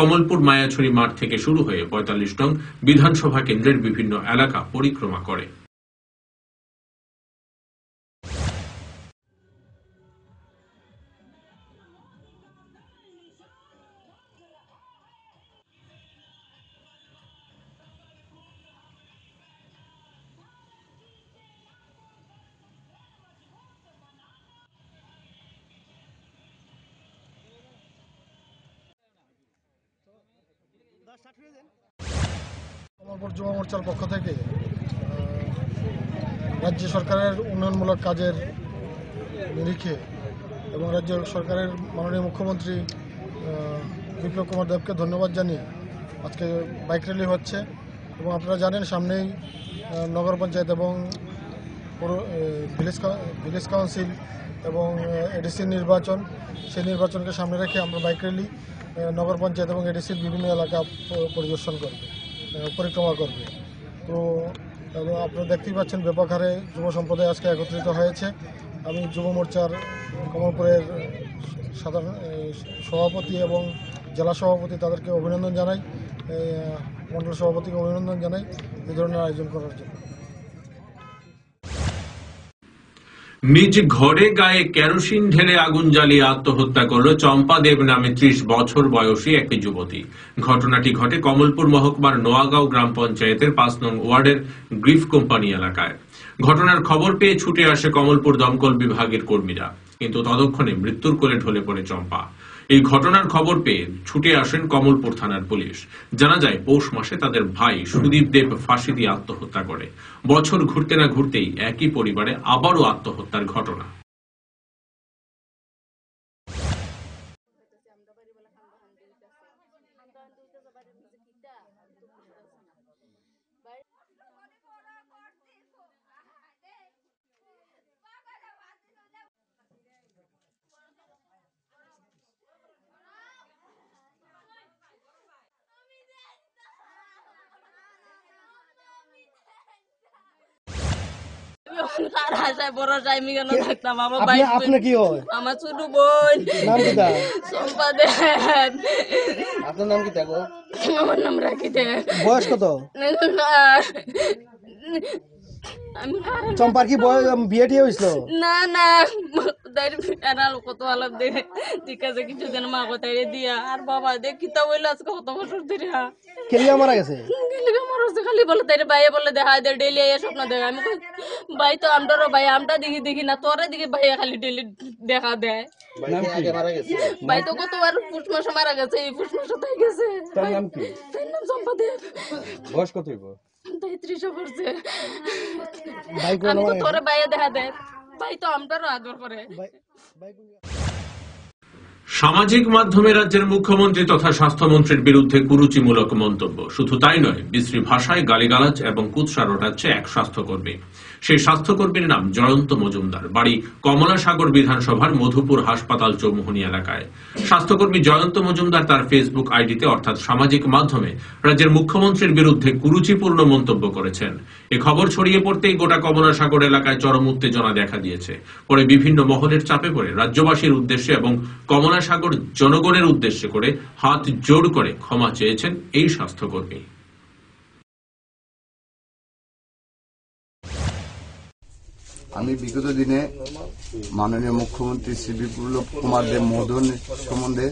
কমলপুর মায়াছড়ি মাঠ থেকে শুরু হয়ে ৪৫ নং বিধানসভা কেন্দ্রের বিভিন্ন এলাকা পরিক্রমা করে। কমলপুর যুব মোর্চার পক্ষ থেকে রাজ্য সরকারের উন্নয়নমূলক কাজের নিরিখে এবং রাজ্য সরকারের মাননীয় মুখ্যমন্ত্রী বিপ্লব কুমার দেবকে ধন্যবাদ জানিয়ে আজকে বাইক র্যালি হচ্ছে। এবং আপনারা জানেন সামনেই নগর পঞ্চায়েত এবং ভিলেজ কাউন্সিল এবং এডিসি নির্বাচন, সেই নির্বাচনকে সামনে রেখে আমরা বাইক র্যালি নগর পঞ্চায়েত এবং এডিসির বিভিন্ন এলাকা পরিদর্শন করবে, পরিক্রমা করবে। তো আপনারা দেখতেই পাচ্ছেন ব্যাপক হারে যুব সম্প্রদায় আজকে একত্রিত হয়েছে। আমি যুব মোর্চার কমলপুরের সাধারণ সভাপতি এবং জেলা সভাপতি তাদেরকে অভিনন্দন জানাই, মণ্ডল সভাপতিকে অভিনন্দন জানাই এই ধরনের আয়োজন করার জন্য। নিজ ঘরে গায়ে কেরোসিন ঢেলে আগুন জ্বালিয়ে আত্মহত্যা করল চম্পা দেব নামে ৩০ বছর বয়সী একটি যুবতী। ঘটনাটি ঘটে কমলপুর মহকুমার নোয়াগাঁও গ্রাম পঞ্চায়েতের ৫ নং ওয়ার্ডের গ্রিফ কোম্পানি এলাকায়। ঘটনার খবর পেয়ে ছুটে আসে কমলপুর দমকল বিভাগের কর্মীরা, কিন্তু ততক্ষণে মৃত্যুর কোলে ঢলে পড়ে চম্পা। এই ঘটনার খবর পেয়ে ছুটে আসেন কমলপুর থানার পুলিশ। জানা যায় পৌষ মাসে তাদের ভাই সুদীপ দেব ফাঁসি দিয়ে আত্মহত্যা করে। বছর ঘুরতে না ঘুরতেই একই পরিবারে আবারও আত্মহত্যার ঘটনা। আমার ছোট বোন চম্পা দেব। আপনার নাম কি? দেখো আমার নাম রাখি দে। বয়স কত? চম্পার কি বিয়ে টিয়ে হয়েছিল? না না, কত আলাপ দেখে ঠিক আছে কিছুদিন মা কোথায় দিয়া আর বাবা দেখ কিতা বললো আজকে কত বছর ধরে কেলিয়া মারা গেছে। খালি বলে তাই ভাই বলে দেখা দে ডেলি স্বপ্ন দেখা। আমি ভাই তো আমরাও ভাই আমরা দেখি না তোরে দিকে ভাই খালি ডেলি দেখা দেয়। ভাই তো কতবার পুষ মাসে মারা গেছে, এই পুষ মাসে তাই গেছে। তার নাম কি? তার নাম চম্পা দেব। বয়স কত হইব? ৩৩ করছে। আমি তো তোরে ভাই দেখা দেয়, ভাই তো আমরাও আদর করে। সামাজিক মাধ্যমে রাজ্যের মুখ্যমন্ত্রী তথা স্বাস্থ্যমন্ত্রীর বিরুদ্ধে কুরুচিমূলক মন্তব্য। শুধু তাই নয়, বিশ্রী ভাষায় গালিগালাজ এবং কুৎসা রটাচ্ছে এক স্বাস্থ্যকর্মী। সেই স্বাস্থ্যকর্মীর নাম জয়ন্ত মজুমদার, বাড়ি কমলাসাগর বিধানসভার মধুপুর হাসপাতাল চৌমুহনী এলাকায়। স্বাস্থ্যকর্মী জয়ন্ত মজুমদার তার ফেসবুক আইডিতে অর্থাৎ সামাজিক মাধ্যমে রাজ্যের মুখ্যমন্ত্রীর বিরুদ্ধে কুরুচিপূর্ণ মন্তব্য করেছেন। এ খবর ছড়িয়ে পড়তেই গোটা কমলাসাগর এলাকায় চরম উত্তেজনা দেখা দিয়েছে। পরে বিভিন্ন মহলের চাপে পড়ে রাজ্যবাসীর উদ্দেশ্যে এবং কমলাসাগর জনগণের উদ্দেশ্যে করে হাত জোড় করে ক্ষমা চেয়েছেন এই স্বাস্থ্যকর্মী। আমি বিগত দিনে মাননীয় মুখ্যমন্ত্রী শ্রী বিপ্লব কুমার দেব মহোদয় সম্বন্ধে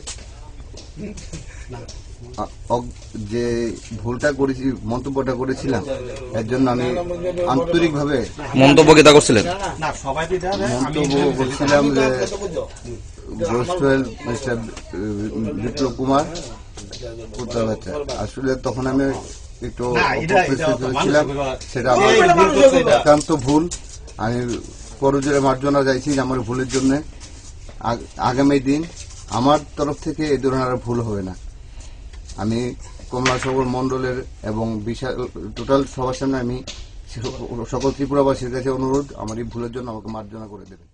যে ভুলটা করেছি, মন্তব্যটা করেছিলাম, এর জন্য আমি আন্তরিকভাবে মন্তব্য করছিলেন যে মিস্টার বিপ্লব কুমার পুত্রাবাচ্চা। আসলে তখন আমি একটু ছিলাম, সেটা আমার একান্ত ভুল। আমি করজোরে মার্জনা চাইছি যে আমার ভুলের জন্য আগামী দিন আমার তরফ থেকে এই ধরনের ভুল হবে না। আমি কমলাসাগর মন্ডলের এবং বিশাল টোটাল সবার সামনে আমি সকল ত্রিপুরাবাসীর কাছে অনুরোধ, আমার এই ভুলের জন্য আমাকে মার্জনা করে দেবেন।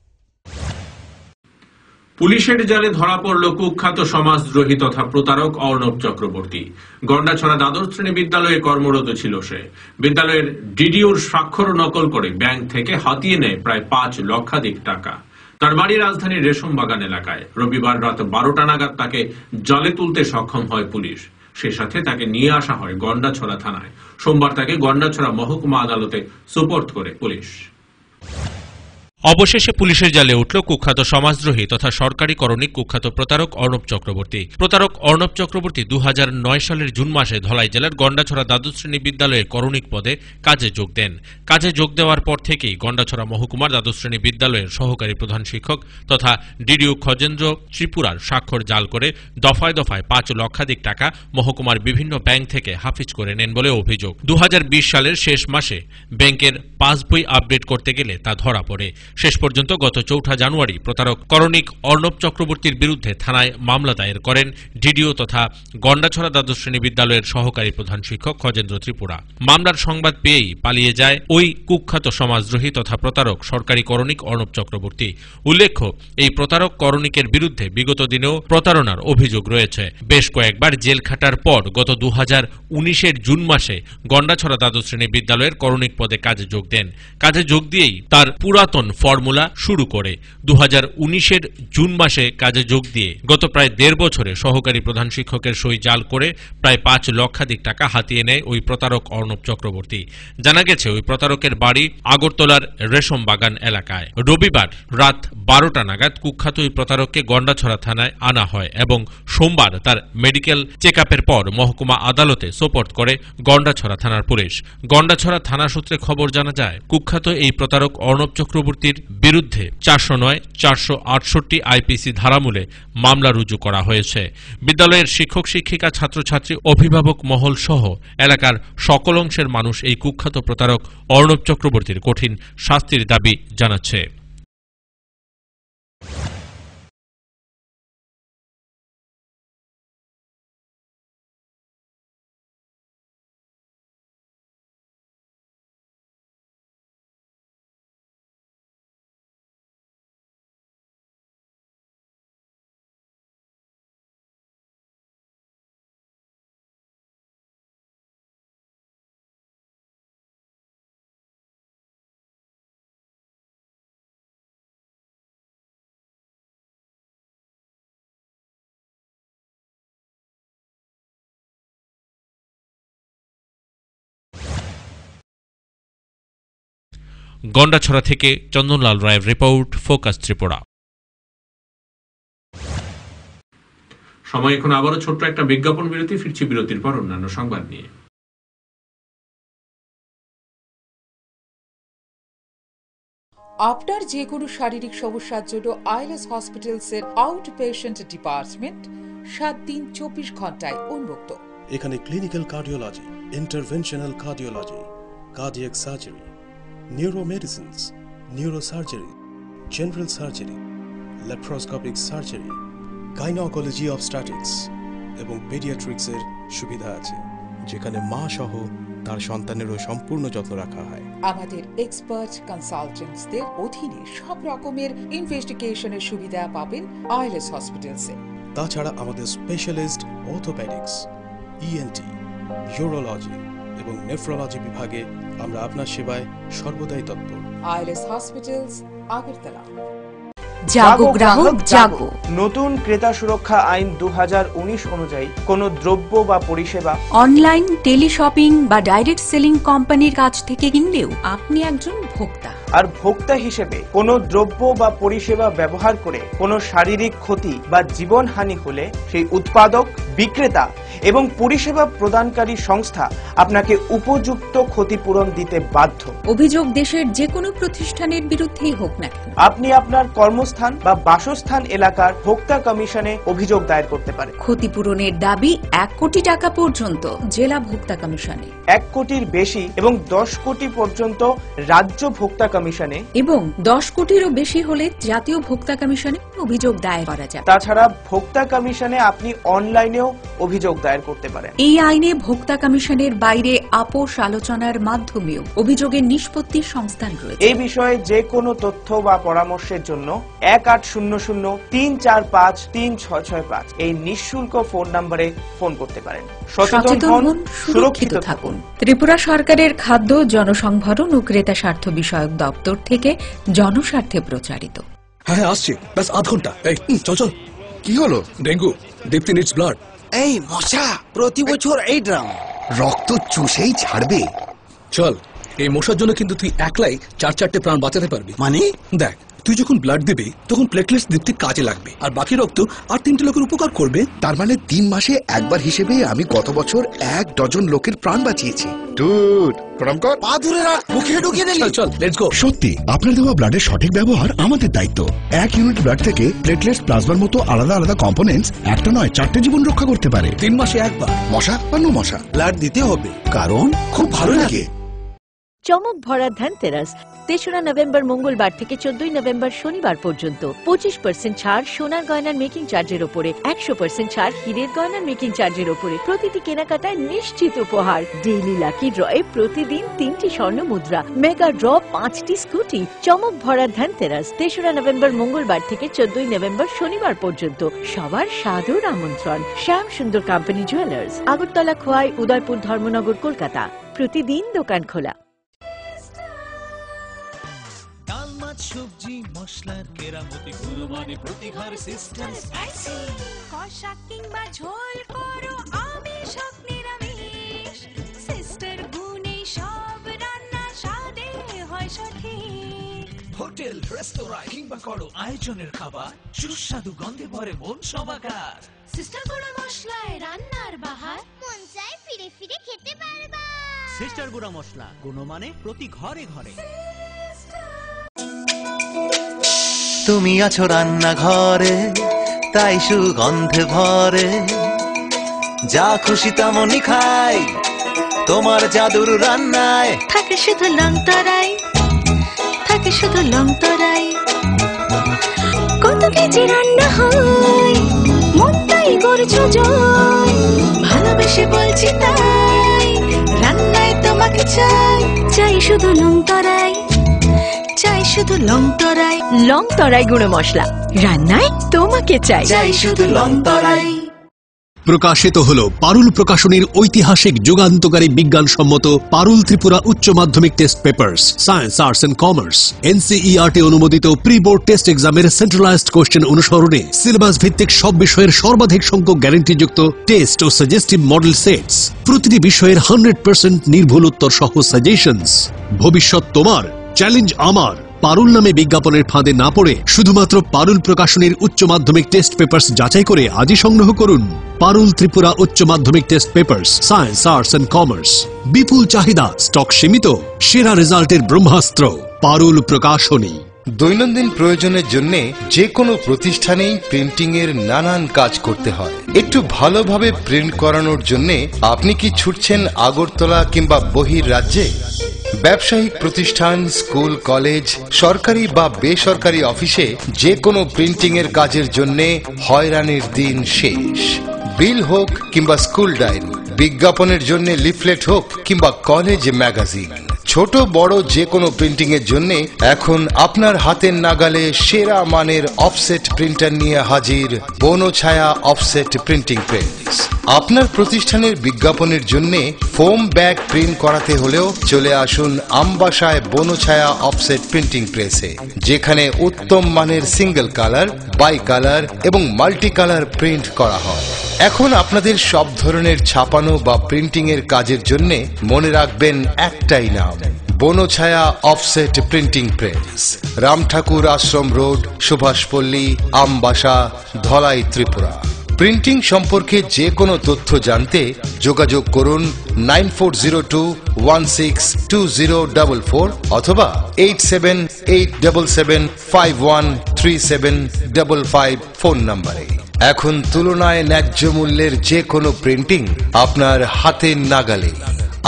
পুলিশের জালে ধরা পড়ল কুখ্যাত সমাজদ্রোহী তথা প্রতারক অর্ণব চক্রবর্তী। গন্ডাছড়া দ্বাদশ শ্রেণী বিদ্যালয়ে কর্মরত ছিল সে। বিদ্যালয়ের ডিডিওর স্বাক্ষর নকল করে ব্যাংক থেকে হাতিয়ে নেয় প্রায় ৫ লক্ষাধিক টাকা। তার বাড়ি রাজধানীর রেশমবাগান এলাকায়। রবিবার রাত 12টা নাগাদ তাকে জলে তুলতে সক্ষম হয় পুলিশ। সে সাথে তাকে নিয়ে আসা হয় গন্ডাছড়া থানায়। সোমবার তাকে গন্ডাছড়া মহকুমা আদালতে সোপর্দ করে পুলিশ। অবশেষে পুলিশের জালে উঠল কুখ্যাত সমাজদ্রোহী তথা সরকারি করণিক কুখ্যাত প্রতারক অর্ণব চক্রবর্তী। প্রতারক অর্ণব চক্রবর্তী 2009 সালের জুন মাসে ধলাই জেলার গন্ডাছড়া দ্বাদশ শ্রেণী বিদ্যালয়ে করণিক পদে কাজে যোগ দেন। কাজে যোগ দেওয়ার পর থেকেই গন্ডাছড়া মহকুমার দ্বাদশ শ্রেণী বিদ্যালয়ের সহকারী প্রধান শিক্ষক তথা ডিডিও খগেন্দ্র ত্রিপুরার স্বাক্ষর জাল করে দফায় দফায় 5 লক্ষাধিক টাকা মহকুমার বিভিন্ন ব্যাংক থেকে হাফিজ করে নেন বলে অভিযোগ। 2020 সালের শেষ মাসে ব্যাংকের পাসবই আপডেট করতে গেলে তা ধরা পড়ে। শেষ পর্যন্ত গত 4 জানুয়ারি প্রতারক করণিক অর্ণব চক্রবর্তীর বিরুদ্ধে থানায় মামলা দায়ের করেন ডিডিও তথা গন্ডাছড়া দ্বাদশ শ্রেণী বিদ্যালয়ের সহকারী প্রধান শিক্ষক খগেন্দ্র ত্রিপুরা। মামলার সংবাদ পেয়েই পালিয়ে যায় ওই কুখ্যাত সমাজদ্রোহী তথা প্রতারক সরকারি করণিক অর্ণব চক্রবর্তী। উল্লেখ্য, এই প্রতারক করণিকের বিরুদ্ধে বিগত দিনেও প্রতারণার অভিযোগ রয়েছে। বেশ কয়েকবার জেল খাটার পর গত 2019 জুন মাসে গন্ডাছড়া দ্বাদশ শ্রেণী বিদ্যালয়ের করণিক পদে কাজে যোগ দেন। কাজে যোগ দিয়েই তার পুরাতন ফর্মুলা শুরু করে 2019 জুন মাসে কাজে যোগ দিয়ে গত প্রায় 1.5 বছরে সহকারী প্রধান শিক্ষকের সই জাল করে প্রায় 5 লক্ষাধিক টাকা হাতিয়ে নেয় ওই প্রতারক অর্ণব চক্রবর্তী। জানা গেছে ওই প্রতারকের বাড়ি আগরতলার রেশমবাগান এলাকায়। রবিবার রাত 12টা নাগাদ কুখ্যাত ওই প্রতারককে গন্ডাছড়া থানায় আনা হয় এবং সোমবার তার মেডিকেল চেকআপের পর মহকুমা আদালতে সোপর্দ করে গন্ডাছড়া থানার পুলিশ। গন্ডাছড়া থানা সূত্রে খবর জানা যায়, কুখ্যাত এই প্রতারক অর্ণব চক্রবর্তীর বিরুদ্ধে 409, 468 আইপিসি ধারামূলে মামলা রুজু করা হয়েছে। বিদ্যালয়ের শিক্ষক শিক্ষিকা ছাত্রছাত্রী অভিভাবক মহল সহ এলাকার সকল অংশের মানুষ এই কুখ্যাত প্রতারক অর্ণব চক্রবর্তীর কঠিন শাস্তির দাবি জানাচ্ছে। গন্ডাছড়া থেকে চন্দনলাল রায়ের রিপোর্ট, ফোকাস ত্রিপুরা। সময় এখন আবারও ছোট্ট একটা বিজ্ঞাপন বিরতি। ফিরছি বিরতির পর অন্যান্য সংবাদ নিয়ে। আপনার যে কোনো শারীরিক সমস্যার জন্য আইলেস হসপিটালসের আউট পেশেন্ট ডিপার্টমেন্ট 7 দিন 24 ঘন্টায় উন্মুক্ত। এখানে clinical cardiology, interventional cardiology, cardiac surgery, neuromedicines, neurosurgery, general surgery, laparoscopic surgery, gynaecology obstetrics এবং পেডিয়াট্রিক্সের সুবিধা আছে, যেখানে মা সহ তার সন্তানেরও সম্পূর্ণ যত্ন রাখা হয়। আমাদের এক্সপার্ট কনসালটেন্টসদের অধীনে সব রকমের ইনভেস্টিগেশনের সুবিধা পাবেন আইলেস হসপিটালসে। তাছাড়া আমাদের স্পেশালিস্ট অর্থোপেডিক্স, ইএনটি, ইউরোলজি এবং নেফ্রোলজি বিভাগে আমরা আপনার সেবায় সর্বদাই তৎপর। আইলেস হসপিটালস, আগরতলা। জাগো গ্রাহক জাগো। নতুন ক্রেতা সুরক্ষা আইন 2019 অনুযায়ী কোন দ্রব্য বা পরিষেবা অনলাইন, টেলিশপিং বা ডাইরেক্ট সেলিং কোম্পানির কাছ থেকে কিনলেও আপনি একজন ভোক্তা। আর ভোক্তা হিসেবে কোন দ্রব্য বা পরিষেবা ব্যবহার করে কোনো শারীরিক ক্ষতি বা জীবনহানি হলে সেই উৎপাদক, বিক্রেতা এবং পরিষেবা প্রদানকারী সংস্থা আপনাকে উপযুক্ত ক্ষতিপূরণ দিতে বাধ্য। অভিযোগ দেশের যে কোনো প্রতিষ্ঠানের বিরুদ্ধেই হোক না কেন, আপনি আপনার কর্মস্থান বা বাসস্থান এলাকার ভোক্তা কমিশনে অভিযোগ দায়ের করতে পারেন। ক্ষতিপূরণের দাবি 1 কোটি টাকা পর্যন্ত জেলা ভোক্তা কমিশনে, 1 কোটির বেশি এবং 10 কোটি পর্যন্ত রাজ্য ভোক্তা কমিশনে এবং 10 কোটিরও বেশি হলে জাতীয় ভোক্তা কমিশনে অভিযোগ দায়ের করা যাবে। তাছাড়া ভোক্তা কমিশনে আপনি অনলাইনেও অভিযোগ দায়ের করতে পারেন। এই আইনে ভোক্তা কমিশনের বাইরে আপোষ আলোচনার মাধ্যমেও অভিযোগের নিষ্পত্তির সংস্থান রয়েছে। এই বিষয়ে যে কোনো তথ্য বা পরামর্শের জন্য 1800-345-3665 এই নিঃশুল্ক ফোন নম্বরে ফোন করতে পারেন। সচেতন হন, সুরক্ষিত থাকুন। ত্রিপুরা সরকারের খাদ্য, জনসংভরণ ও ক্রেতা স্বার্থ বিষয়ক দপ্তর থেকে জনস্বার্থে প্রচারিত। হ্যাঁ হ্যাঁ আসছি, ব্যাস আধ ঘন্টা। এই চল চল। কি হলো? ডেঙ্গু, দীপ্তি নিডস ব্লাড। এই মশা, প্রতি বছর এই ড্রামা। রক্ত চুষেই ছাড়বে। চল, এই মশার জন্য কিন্তু তুই একলাই 4-4টে প্রাণ বাঁচাতে পারবি। মানে দেখ, তুই যখন ব্লাড দিবি তখন প্লেটলেটস দীপ্তির কাজে লাগবে, আর বাকি রক্ত আর 3টে লোকের উপকার করবে। তার মানে 3 মাসে একবার হিসেবে আমি গত বছর 1 ডজন লোকের প্রাণ বাঁচিয়েছি। ডুড, প্রণাম কর। পা ধরে রাখ, মুখে ঢুকিয়ে দিলি। চল লেটস গো। সত্যি আপনার দেওয়া ব্লাডের সঠিক ব্যবহার আমাদের দায়িত্ব। 1 ইউনিট ব্লাড থেকে প্লেটলেটস, প্লাজমার মতো আলাদা আলাদা কম্পোনেন্টস একটা নয় 4টে জীবন রক্ষা করতে পারে। 3 মাসে একবার। মশা বা নো মশা, ব্লাড দিতে হবে, কারণ খুব ভালো লাগে। চমক ভরা ধনতেরাস 3রা নভেম্বর মঙ্গলবার থেকে 14ই নভেম্বর শনিবার পর্যন্ত 25% ছাড় সোনার গয়নার মেকিং চার্জের উপরে, 100% ছাড় হীরের গয়নার মেকিং চার্জের উপরে। প্রতিটি কেনাকাটায় নিশ্চিত উপহার। ডেইলি লাকি ড্রয়ে প্রতিদিন 3টি স্বর্ণ মুদ্রা, মেগা ড্র 5টি স্কুটি। চমক ভরা ধনতেরাস 3রা নভেম্বর মঙ্গলবার থেকে 14ই নভেম্বর শনিবার পর্যন্ত। সবার সাদর আমন্ত্রণ। শ্যাম সুন্দর কোম্পানি জুয়েলার্স, আগরতলা, খোয়াই, উদয়পুর, ধর্মনগর, কলকাতা। প্রতিদিন দোকান খোলা। সবজি মশলার কেরামতি গুণমানে প্রতিঘর সিস্টেম স্পাইসি। কষা কিংবা ঝোল করো আমিষ হোক নিরামিষ, সিস্টার গুণে সব রান্না স্বাদে হয় সঠিক। হোটেল, রেস্তোরাঁ কিংবা করো আয়োজনের খাবার, সুস্বাদু গন্ধে ভরে মন সমাকার। সিস্টার গুঁড়া মশলায় রান্নার বাহার, মন চায় ফিরে ফিরে খেতে পারবা। সিস্টার গুঁড়া মশলা, গুণমানে প্রতি ঘরে ঘরে। তুমি আছো রান্নাঘরে, তাই সুগন্ধে ভরে, যা খুশি তেমনই খাই তোমার জাদুর রান্নায়। থাকে শুধু লং তরাই, থাকে শুধু লং তরাই। কত কেজি রান্না হয়, মনটাই করছো জয়। ভালোবেসে বলছি তাই, রান্নায় তোমাকে চাই, চাই শুধু লং তরাই, চাই শুধু লং তরাই। লং তরাই গুঁড়ো মশলা, রান্নায় তোমাকে চাই, চাই শুধু লং তরাই। প্রকাশিত হল পারুল প্রকাশনীর ঐতিহাসিক যুগান্তকারী বিজ্ঞানসম্মত পারুল ত্রিপুরা উচ্চ মাধ্যমিক test papers, science, arts and commerce, NCERT অনুমোদিত প্রি বোর্ড টেস্ট এক্সামের সেন্ট্রালাইজড কোশ্চেন অনুসরণে সিলেবাস ভিত্তিক সব বিষয়ের সর্বাধিক সংখ্যক গ্যারান্টিযুক্ত টেস্ট ও সাজেস্টিভ মডেল সেটস, প্রতিটি বিষয়ের 100% নির্ভুল উত্তর সহ সাজেশনস। ভবিষ্যৎ তোমার, চ্যালেঞ্জ আমার। পারুল নামে বিজ্ঞাপনের ফাঁদে না পড়ে শুধুমাত্র পারুল প্রকাশনীর উচ্চ মাধ্যমিক টেস্ট পেপার্স যাচাই করে আজই সংগ্রহ করুন। পারুল ত্রিপুরা উচ্চ মাধ্যমিক test papers, science, arts and commerce. বিপুল চাহিদা, স্টক সীমিত, সেরা রেজাল্টের ব্রহ্মাস্ত্র পারুল প্রকাশনী। দৈনন্দিন প্রয়োজনের জন্য যে কোনো প্রতিষ্ঠানেই প্রিন্টিং এর নানান কাজ করতে হয়। একটু ভালোভাবে প্রিন্ট করানোর জন্য আপনি কি ছুটছেন আগরতলা কিংবা বহির রাজ্যে? ব্যবসায়িক প্রতিষ্ঠান, স্কুল, কলেজ, সরকারি বা বেসরকারি অফিসে যে কোনো প্রিন্টিং এর কাজের জন্য হয়রানির দিন শেষ। বিল হোক কিংবা স্কুল ডায়েরি, বিজ্ঞাপনের জন্য লিফলেট হোক কিংবা কলেজ ম্যাগাজিন, ছোট বড় যে কোনো প্রিন্টিং এর জন্য এখন আপনার হাতের নাগালে সেরা মানের অফসেট প্রিন্টার নিয়ে হাজির বনছায়া অফসেট প্রিন্টিং প্রেস। আপনার প্রতিষ্ঠানের বিজ্ঞাপনের জন্য ফোম ব্যাগ প্রিন্ট করাতে হলেও চলে আসুন আমবাসায় বনছায়া অফসেট প্রিন্টিং প্রেসে, যেখানে উত্তম মানের সিঙ্গেল কালার, বাই কালার এবং মাল্টি কালার প্রিন্ট করা হয়। এখন আপনাদের সব ধরনের ছাপানো বা প্রিন্টিং এর কাজের জন্য মনে রাখবেন একটাই নাম, Banchhaya offset printing press, Ramthakur Ashram road, Subhashpalli, Ambassa, Dhalai, Tripura. Printing সম্পর্কে যে কোনো তথ্য জানতে যোগাযোগ করুন 9402162044 অথবা 8787751375 ফোন নম্বরে। এখন তুলনায় ন্যায্য মূল্যের যে কোনো প্রিন্টিং আপনার হাতের নাগালে,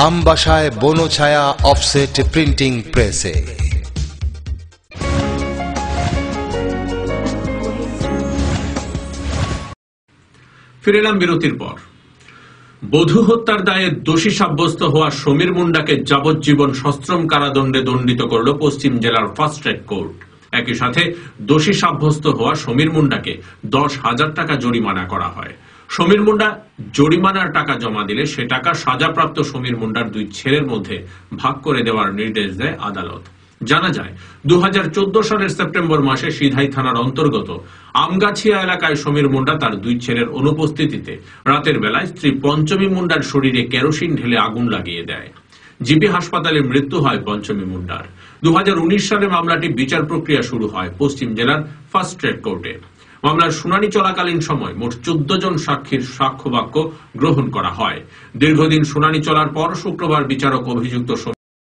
আমবাসায় বনছায়া অফসেট প্রিন্টিং প্রেসে। ফিরে এলাম বিরতির পর। বধূ হত্যার দায়ে দোষী সাব্যস্ত হওয়া সমীর মুন্ডাকে যাবজ্জীবন সশ্রম কারাদণ্ডে দণ্ডিত করল পশ্চিম জেলার ফার্স্ট ট্র্যাক কোর্ট। একই সাথে দোষী সাব্যস্ত হওয়া সমীর মুন্ডাকে 10,000 টাকা জরিমানা করা হয়। সমীর মুন্ডা জরিমানার টাকা জমা দিলে সে টাকা সাজাপ্রাপ্ত সমীর মুন্ডার 2 ছেলের মধ্যে ভাগ করে দেওয়ার নির্দেশ দেয় আদালত। জানা যায় 2014 সালের সেপ্টেম্বর মাসে সিধাই থানার অন্তর্গত আমগাছিয়া এলাকায় সমীর মুন্ডা তার 2 ছেলের অনুপস্থিতিতে রাতের বেলায় স্ত্রী পঞ্চমী মুন্ডার শরীরে কেরোসিন ঢেলে আগুন লাগিয়ে দেয়। জিবি হাসপাতালে মৃত্যু হয় পঞ্চমী মুন্ডার। 2019 সালে মামলাটি বিচার প্রক্রিয়া শুরু হয় পশ্চিম জেলার ফার্স্ট ট্র্যাক কোর্টে। মামলার শুনানি চলাকালীন সময় মোট 14 জন সাক্ষীর সাক্ষ্য বাক্য গ্রহণ করা হয়। দীর্ঘদিন শুনানি চলার পর শুক্রবার বিচারক অভিযুক্ত